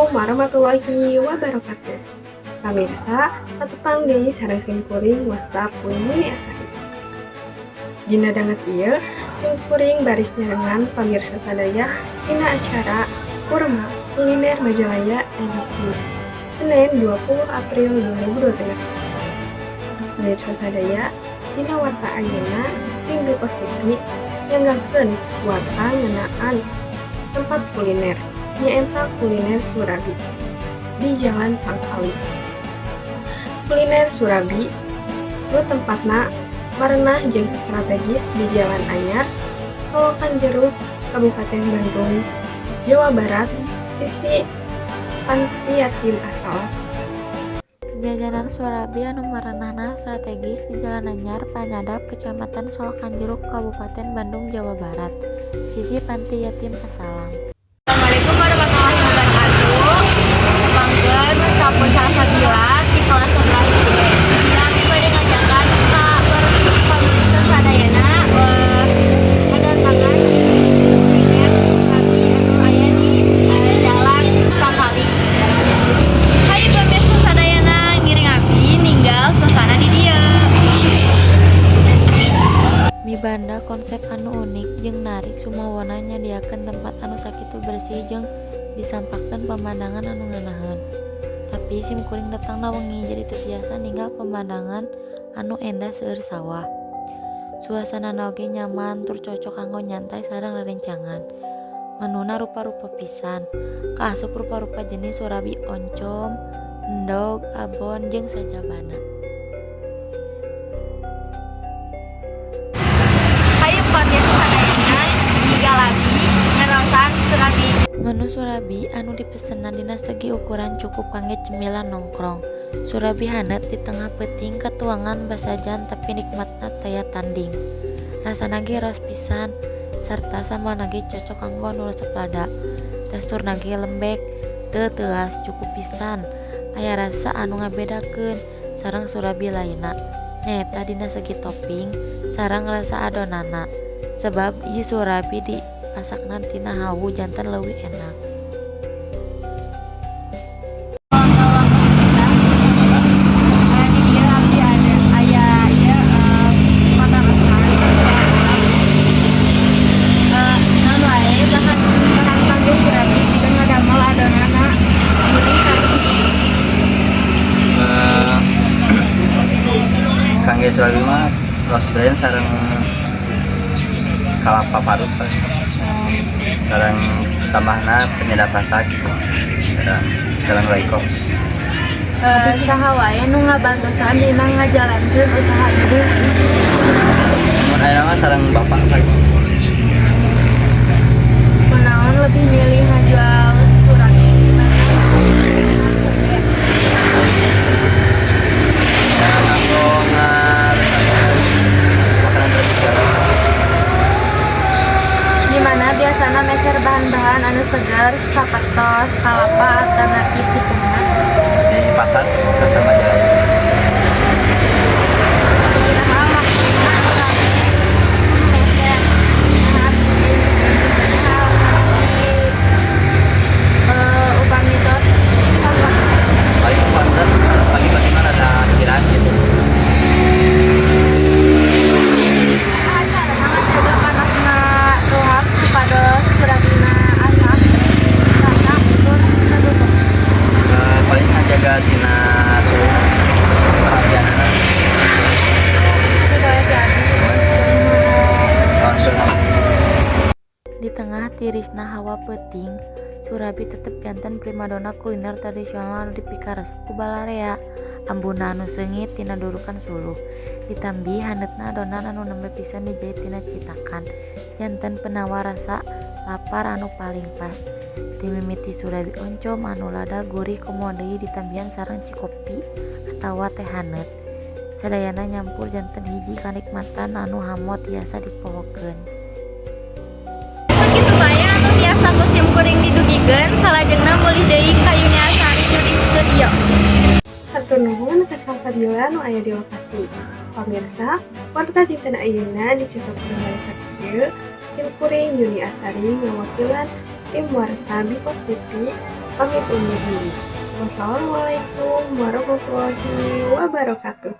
Assalamualaikum warahmatullahi wabarakatuh. Pamirsa, patepang deui sareng simkuring WhatsApp Bumi Asari. Dina danget ieu, simkuring baris nyarengan pamirsa sadaya dina acara Kurma Kuliner Majalaya edisi Senin 20 April 2023. Pamirsa sadaya, dina warta ayeuna tim Bipos TV nyanggahkeun warta ngeunaan tempat kuliner nyaeta kuliner Surabi di Jalan Sangkali. Kuliner Surabi nu tempatna marenah jeung strategis di Jalan Anyar, Solokan Jeruk, Kabupaten Bandung, Jawa Barat, sisi Panti Yatim Asal. Jajanan Surabi anu marenahna strategis di Jalan Anyar, Panyadap, Kecamatan Solokan Jeruk, Kabupaten Bandung, Jawa Barat, sisi Panti Yatim Asalam. Assalamualaikum warahmatullahi wabarakatuh. Pangkeun sampun salsabila di kelas 11 D. Kami bade ngajakan ka pamirsa sadayana ngadatangan kuliner kami anu aya di Jalan Sangkali. Hayu pamirsa sadayana ngiring abdi ninggal suasana di dieu. Mibanda konsep anu unik jeung narik sumawana nyadiakeun tempat anu sakitu bersih jeung disampakkeun pemandangan anu ngeunaheun. Tapi simkuring datangna wengi jadi teu tiasa ninggal pemandangan anu endah seueur sawah. Suasanana oge nyaman tur cocok kanggo nyantai sareng rerencangan. Menuna rupa-rupa pisan. Kaasup rupa-rupa jenis Surabi oncom, endog, abon jeung sajabana. Pamirsa sadayana ninggal abdi ngaraosan Surabi. Menu Surabi anu dipesenan dina segi ukuran cukup kangge cemilan nongkrong. Surabi hanet di tengah peuting katuangan basajan tapi nikmatna taya tanding. Rasana ge raos pisan sarta samana ge cocok kanggo anu resep lada. Teksturna ge lembek, teu teuas, cukup pisan. Aya rasa anu ngabedakeun sareng Surabi lainna. Nyaeta dina segi topping sareng rasa adonana. Sebab ieu Surabi dipasakna tina hawu janten leuwih enak. Kangge Surabi mah rose brand sareng kalapa parut sareng tambahna penyedap rasa gitu. Sareng roiko. Saha wae nu ngabantosan dina ngajalankeun usaha ieu. Mun aya mah sareng bapak bae. Kunaon lebih milih ngajual Surabi dibanding Kanggo makanan tradisional. di mana biasana meser bahan-bahan anu segar sapertos kalapa alternatif di tengah. Di pasar Majalaya. Upah mitos Paling santan pagi-pagi mah ada kiraan gitu. jaga panasna ruhap supados Surabina asap karena tur tertutup. Paling ngajaga tina suhu perhatianana. Di tengah tirisna hawa peuting, Surabi tetep janten primadona kuliner tradisional anu dipikaresep ku balarea. Ambuna anu seungit tina durukan suluh. Ditambi handetna adonan anu nembe pisan dijahit tina citakan. Janten penawar rasa lapar anu paling pas. Timimiti Surabi oncom anu lada gurih kumaha deui ditambihan sareng cikopi atawa teh haneut. Sadayana nyampur janten hiji kanikmatan anu hamot tiasa dipohokeun. Sakitu bae anu tiasa ku simkuring didugikeun salajengna meuli deui ka Yuni Asari di studio. Hatur nuhun ka salsabila nu aya di lokasi. Pamirsa, warta dinten ayeuna dicetak dengan sakieu simkuring Yuni Asari ngawakilan tim warta Bipos TV pamit undur diri. Wassalamualaikum warahmatullahi wabarakatuh.